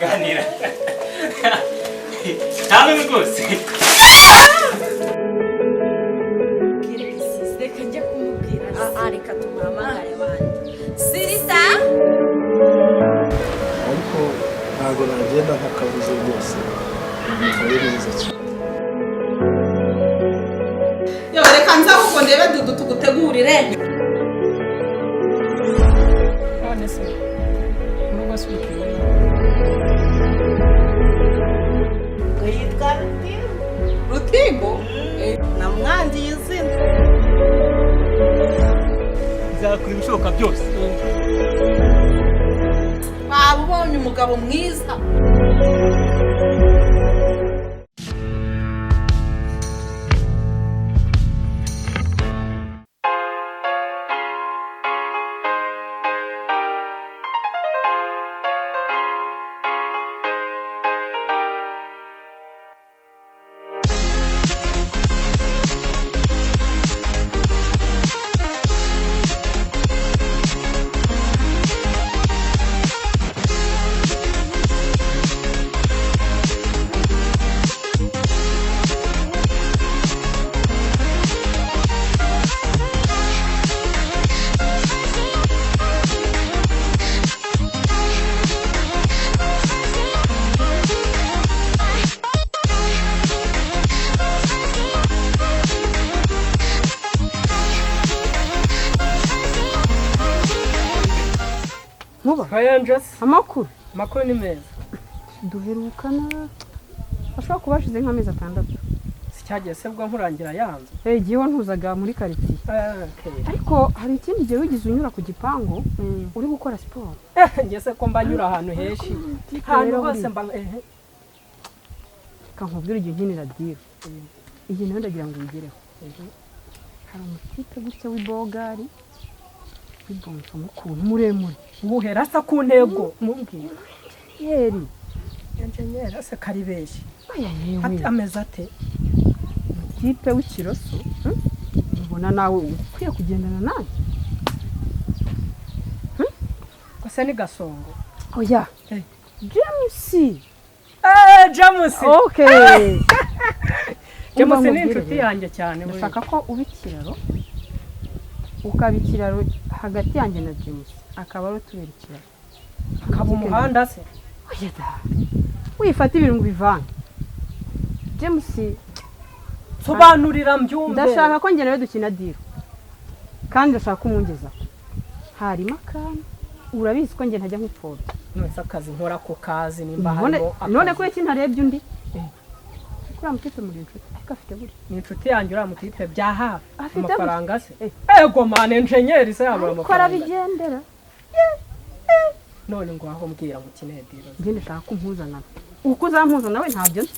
ganira ntabwo rwose reka njye kumubwira reka tumuhamagare bandi sirisa ariko ntabwo nagenda ntakabuze rwose ari neza cyane. Yo reka nza kuko ndebe dudu tugutegurire. none se urugo swikira Yitwa Rutimbo. Rutimbo? Namwangiye izina. nzakora ibishoboka byose Waba ubonye umugabo mwiza. Muba Kayanjase amakuru ni meza duherukana ashobora kuba ashize nk'amezi 6 sicyagiye se bwo nkurangira yanze igihe ntuzaga muri quartier ariko hari ikindi gihe wigize unyura ku gipangu uri gukora siporo ngese ko mbanyura ahantu heshi hantu hose mba kankubwira igihe nkinira dira igihe nawe ndagira ngo uyigereho hari umutipe gutya w'ibogari w'ibonso mukuntu muremure nguhera sa ku ntego mumbwira yeri engineer ase karibeshi aya ati yewe ameze ate umutipe w'ikiroso ubona nawe ukwiye kugendana nawe kose ni gasongo oya Eh. James James okay James ni inshuti yanjye cyane ndashaka ko uba ikiraro ukaba ikiraro hagati yanjye na James akaba ari tubera ikiraro akaba umuhanda se oya da wifata ibintu ngo bivange James sobanurira mbyumve ndashaka ko njye nawe dukina diro kandi ndashaka ko umungeza harimo akantu urabizi ko njye ntajya nk'upfobya nonse akazi nkora ko kazi nimba harimo none ko iki ntarebye undi kuri amutipe muri inshuti ariko afite buri ni inshuti yanjye uriya mutipe bya hafi Afite amafaranga se Eh. ego mane engineer se yabura ariko amafaranga arabigendera none ngo aho mbwira mu kinediro njye ndashaka ko umpuza nawe uko uzampuza nawe ntabyo nzi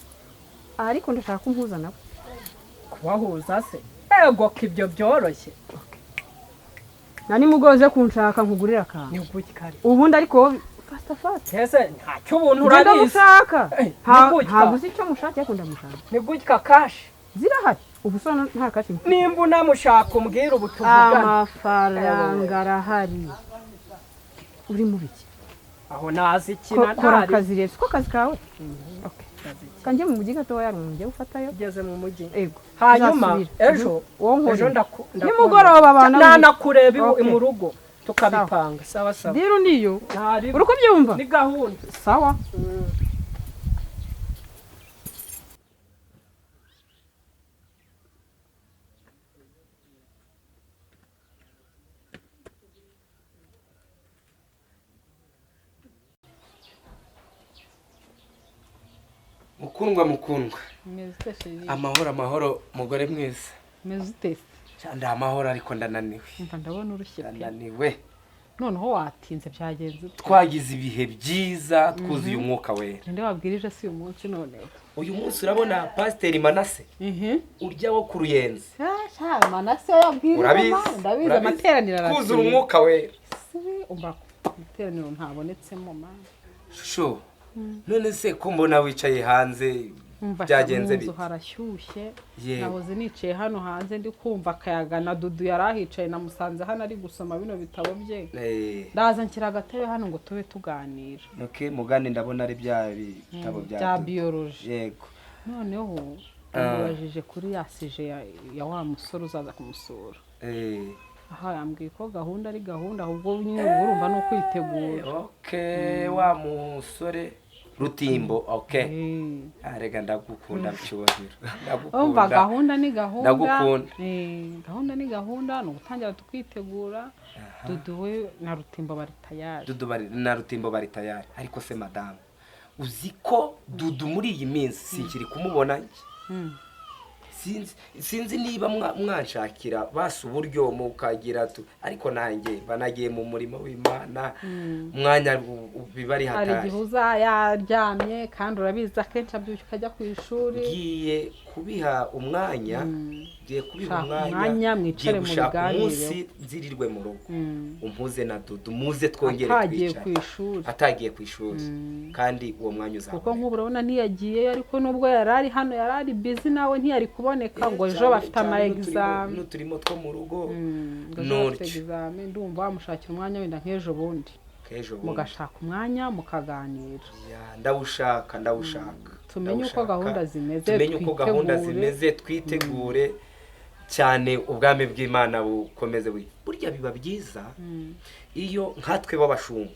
ariko ndashaka ko umpuza nawe kubahuza se ego ko ibyo byoroshye na nimugoze kunshaka nkugurira akantu ni uguki kare ubundi ariko fasta ese ntacyo ubuntu ngenda urabizi mushaka Eh, ntabwo nigutya. uzi icyo mushaka yakunda mushaka ni gutya kashi zirahari ubu so nta kashi mfite. nimba unamushaka umbwira ubu tuvugana amafaranga arahari uri mu biki aho nazi ikina kora ntari akazi rero ko kazi kawe okay kanjye mu mujyi gato yarungiye ufatayo ugeze mu mujyi ego hanyuma uzasubira. ejo wowe ejo nkore nimugoroba abantu nanakureba Okay. mu rugo tukabipanga sawa sawa diro niyo ntari uri kubyumva ni gahunda sawa mukundwa amahoro mugore mwiza mezutese cyanda amahoro ariko ndananiwe umva ndabona urushye pe ndananiwe noneho watinze byagenze twagize ibihe byiza twuzuye umwuka wera ninde wabwirije si uyu munsi none uyu munsi urabona pasiteri Manase urya wo ku Ruyenzi sha manase yabwirije urabizi ndabizi amateraniro arati twuzura umwuka wera umva amateraniro ntabonetsemo mana shusho none se ko mbona wicaye hanze byagenze bite bite harashyushye Yewe. nahoze nicaye hano hanze ndi kumva akayaga na Dudu yarahicaye namusanze hano ari gusoma bino bitabo bye ndaza nshyira agatebe hano ngo tube tuganira okay mugani ndabona ari bya bitabo bya biology yego noneho amubajije kuri yasije ya wa musore uzaza kumusura aha yambwiye ko gahunda ari gahunda ahubwo nyine urumva no kwitegura okay wa musore Rutimbo okay arega ndagukunda cyubahiro umva gahunda ni gahunda ndagukunda gahunda ni gahunda no gutangira tukitegura Dudu we na Rutimbo bari tayari Dudu bari na Rutimbo bari tayari ariko se madame uziko Dudu muri iyi minsi sikiri kumubona sinzi niba mwanshakira basi uburyo mukagira ariko nanjye banagiye mu murimo w'Imana mwanya bibari hatari hari gihuza yaryamye kandi urabiza kenshi abyuka ukajya ku ishuri ngiye kubiha umwanya ngiye kubiha umwanya mwicare mu biganiro umunsi nzirirwe mu rugo umpuze na Dudu muze twongere kwicara atagiye ku ishuri kandi uwo mwanya uzaba kuko nk'ubu urabona ntiyagiye ariko nubwo yarari hano yarari busy nawe ntiyari kuboneka ngo ejo bafite ama exam turimo two mu rugo exam ndumva bamushakira umwanya wenda nk'ejo bundi mugashaka umwanya mukaganira ndawushaka tumenye uko gahunda zimeze twitegure cyane ubwami bw'Imana bukomeze burya biba byiza iyo nkatwe babashumba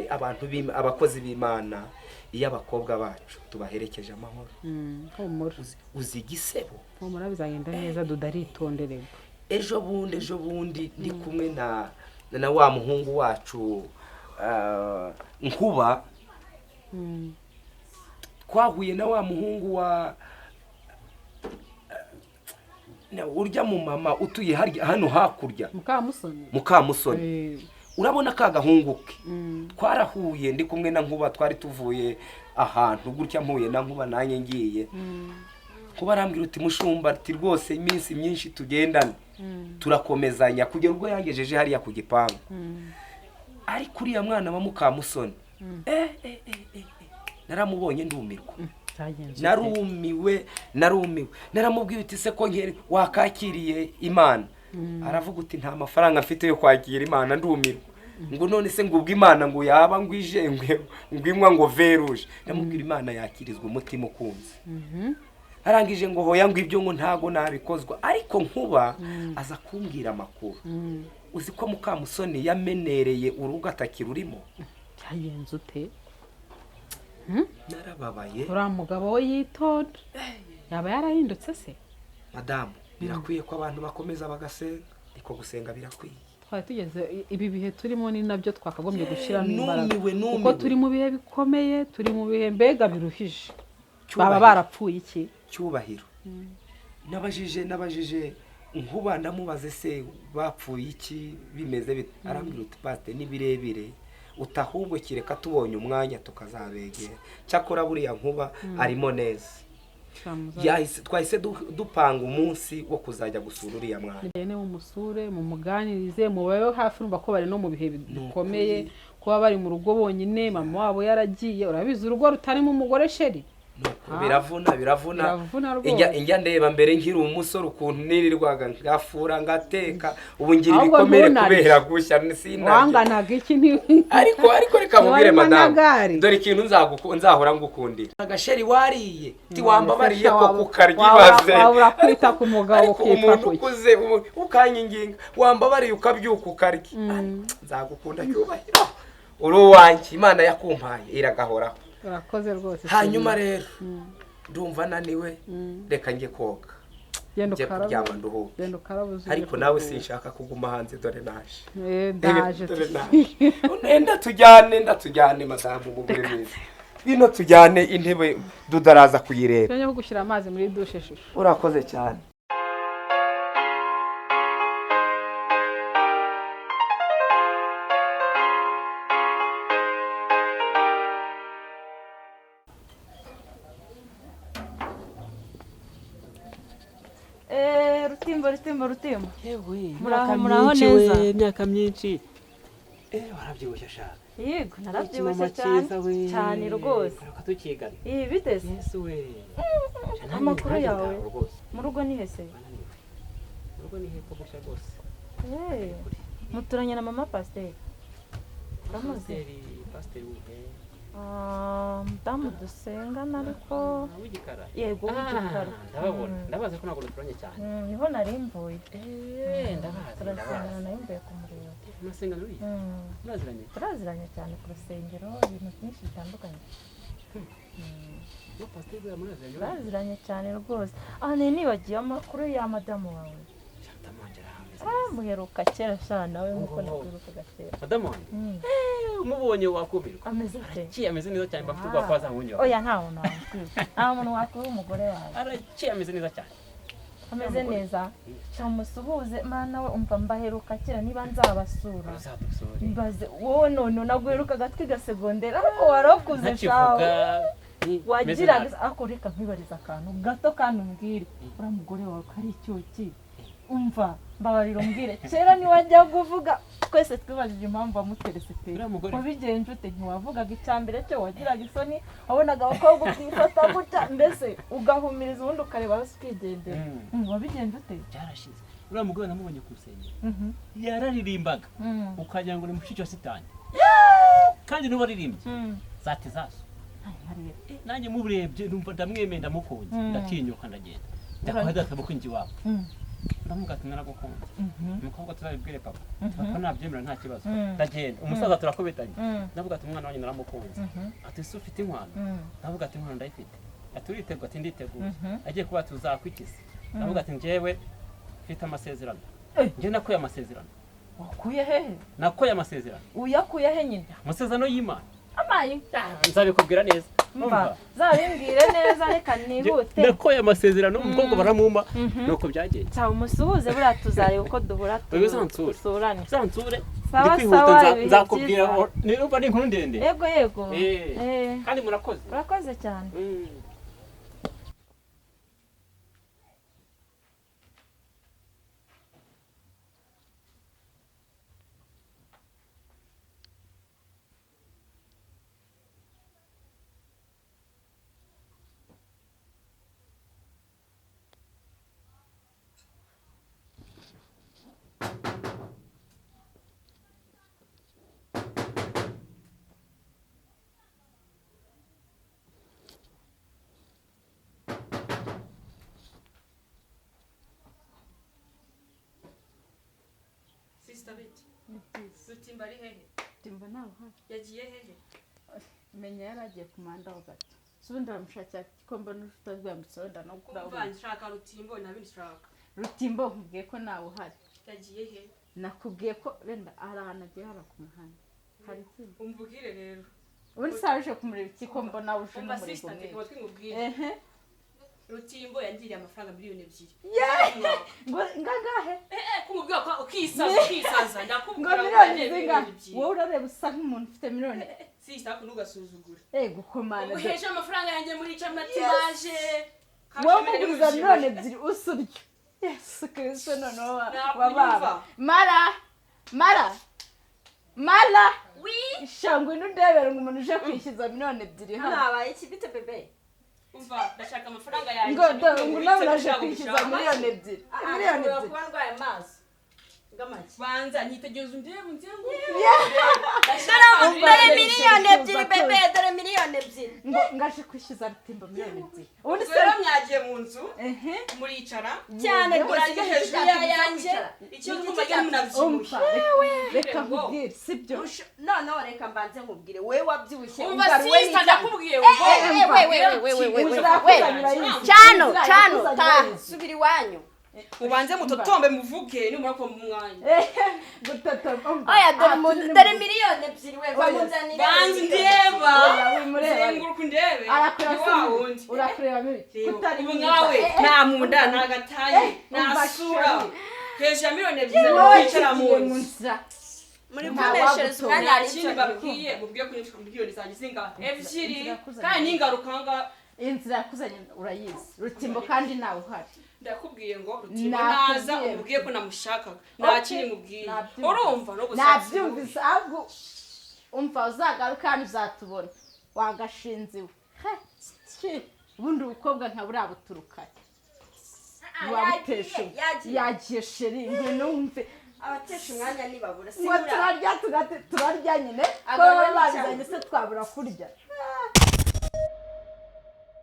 abantu abakozi b'Imana iyo abakobwa bacu tubaherekeje amahoro uzi igisebo homora bizagenda neza dudaritondererwa ejo bundi ndi kumwe na wa muhungu wacu Nkuba twahuye na wa muhungu wa urya mu mama utuye hano hakurya Mukamusoni urabona ka gahunguke twarahuye ndi kumwe na Nkuba twari tuvuye ahantu gutya mpuye na Nkuba nanjye ngiye kuba arambwira uti mushumba ati rwose iminsi myinshi tugendana turakomezanya kugera ubwo yangejeje hariya ku gipangu ariko uriya mwana wa Mukamusoni naramubonye ndumirwa narumiwe naramubwiye uti se ko wakakiriye Imana aravuga uti nta mafaranga mfite yo kwakira Imana ndumirwa ngo none se ngubwo Imana ngo yaba ngwije ngwimwa ngo veruje ndamubwira Imana yakirizwa umutima ukunze arangije ngo hoya ngo ibyo ngo ntago nabikozwa ariko Nkuba aza kumbwira amakuru uzi ko Mukamusoni yamenereye urugo atakirurimo cyagenze ute narababaye ura mugabo we yitonda yaba yarahindutse se madamu birakwiye ko abantu bakomeza bagasenga ariko gusenga birakwiye twari tugeze ibi bihe turimo ni nabyo twakagombye gushyiramo imbaraga kuko turi mu bihe bikomeye turi mu bihe mbega biruhije baba barapfuye iki cyubahiro nabajije Nkuba ndamubaze se bapfuye iki bimeze arambwira uti pastor ni birebire utahubwo kireka tubonye umwanya tukazabegera cyakora buriya Nkuba arimo neza twahise dupanga umunsi wo kuzajya gusura uriya mwana njyene umusure mu muganirize mubayeho hafi numva ko bari no mu bihe bikomeye kuba bari mu rugo bonyine mama wabo yaragiye urabizi urugo rutarimo umugore sheri biravuna injya ndeba mbere nkiri umusore ukuntu nirirwaga ngafura ngateka ubu ngira ibikomere kubera gushya wanganaga iki ariko reka mubwire madamu dore ikintu nzahora ngukundira agasheri wariye ti wambabariye ko kukaryibaze urakwita ku mugabo ukitwa kuki ukuze ukanyinginga wambabariye ukabyuka ukarya nzagukunda cyubahiro uri uwanjye Imana yakumpaye iragahoraho urakoze rwose hanyuma rero ndumva naniwe reka nge koga nge kuryama nduhuke ariko nawe sinshaka kuguma hanze dore naje ndatujyane madamu mugure neza bino tujyane intebe dudaraza kuyireba cyo gushyira amazi muri dushe shusho urakoze cyane Rutimbo yewe muraho neza imyaka myinshi warabyibushye shaka. Yego narabyibushye cyane rwose. Katukigana. Biteze. Yesu we. Amakuru yawe. Mu rugo ni hese? Mu rugo ni hepfo gusa rwose. Muturanye na mama Pasiteri. Pasiteri uhe. Damu dusengana ariko w'igikara. Yego w'igikara. Ndababona. Ndabaza ko ntabwo duturanye cyane. Niho nari mvuye. Ndabaza. Turasengana nayo mvuye kumureba. Murasengana uri? Turaziranye cyane ku rusengero ibintu byinshi bitandukanye. Turaziranye cyane rwose. Nibagiwe amakuru ya madamu wawe. Muheruka kera cyane nawe nkuko nakwirukaga kera. Madamu wanjye? Umubonye wakumirwa. Ameze ute? Ameze neza cyane mba mvuga ko azahunye. Oya nta muntu wakwiruka. Nta muntu wakwiruka umugore wawe. Ameze neza cyane. Ameze neza. Umusuhuze mana we umva mbaheruka kera niba nzabasura. Mbaze wowe none nagwirukaga twiga segondera ariko warakuze shawe. Wagiraga akoreka nkibariza akantu gato kandi umbwire ura mugore wawe kari icyoki. Umva mbabarira umbwire kera ni wajya kuvuga twese twibajije impamvu amuterese pe wabigenje ute ntiwavugaga icyambere cyo wagiraga isoni wabonaga abakobwa ukifata gutya mbese ugahumiriza ubundi ukareba hasi ukigendera wabigenje ute byarashize uriya mugore namubonye ku rusengero yararirimbaga ukagira ngo ni mushiki wa Sitani kandi n'ubu aririmbye zati zaso nanjye muburebye numva ndamwemeye ndamukunze ndatinyuka ndagenda ndakwahada mukunzi wawe ndamuga ati naragukunze umukobwa tuzabibwire papa papa nabyemera nta kibazo ndagenda umusaza turakobetanye ndavuga ati umwana wanjye naramukunze ati se ufite inkwano ndavuga ati inkwano ndayifite aturitegwa ati nditeguye agiye kuba tuzakwikiza ndavuga ati njyewe mfite amasezerano njye nakuye amasezerano wakuye hehe nakuye amasezerano uyakuye he nyine amasezerano y'Imana amayi nzabikubwira neza mva zabimbwire neza reka nihute nakoye amasezerano umukobwa baramumba nuko byagenze cyangwa umusuhuze buriya tuzareba uko duhura tusurane zansure sawa nzakubwira niba ari inkuru ndende yego kandi murakoze cyane Rutimbo ari hehe? Rutimbo nawe yagiye hehe? Menya yaragiye ku manda ho gato. Subundi aramushakira ko mbona utazwiye amusoda no kura. Umva nshaka Rutimbo nabindi shaka. Rutimbo nkubwiye ko nawe uhari. Yagiye he? Nakubwiye ko wenda arahana agiye hara ku muhanda. Hari iki? Umvugire rero. Ubundi saje kumureba iki ko mbona uje muri gomwe. Umva sister twingubwire. Rutimbo yangiriye amafaranga miliyoni 2. Ngo ngagahe? Kumubwira ko ukisaza ndakubwira miliyoni 2. Wowe urareba usa nk'umuntu ufite miliyoni. Sister kunugasuzugura. Gukomana. Uheje amafaranga yanjye muri camati baje. Wowe kuguriza miliyoni 2 usuryo. Yes, Kristo nono baba. Mara. Oui. Shangwe nudebera ngo umuntu uje kwishyuza miliyoni 2 hano. Nabaye iki bite bebe? Umva ndashaka amafaranga yanjye. Ngo nawe uraje kwishyuza miliyoni 2. Miliyoni 2. Kuba ndwaye amazi. Ngamaki. Banza nyitegeza undengu. Dore miliyoni 2 bebe, dore miliyoni 2. Ngo ngaje kwishyuza Rutimbo miliyoni 2. Ubundi se mwagiye mu nzu muricara cyane rwose hejuru yanjye icyo kumajya munabyibushye. Reka nkubwire sibyo. No reka mbanze nkubwire wewe wabyibushye umvaruwe ndakubwiye Cano ta subiri wanyu ubanze mutotombe muvuge numara ko mu mwanya aya dore miliyoni 2 we bamunzanira banzi ndeba zenguruka ndebe urakureba mibiki utari mwawe nta munda nta gataye nta sura hejuru miliyoni 2 wicara mu nzu muri kuneshereza umwanya ikindi babwiye mubwiye ko miliyoni zanjye zinga ebyiri kandi ningaruka inzira yakuzanye urayizi Rutimbo kandi nawe uhari ndakubwiye ngo Rutimbo naza umubwiye ko namushakaga nta kindi mubwiye urumva no gusa nabyumvise ahubwo umva uzagaruka hano uzatubona wagashinziwe ubundi ubukobwa nka buriya buturukanye wabuteshe yagiye sheri ngwino wumve abatesha umwanya nibabura turarya nyine ko baba babizanye se twabura kurya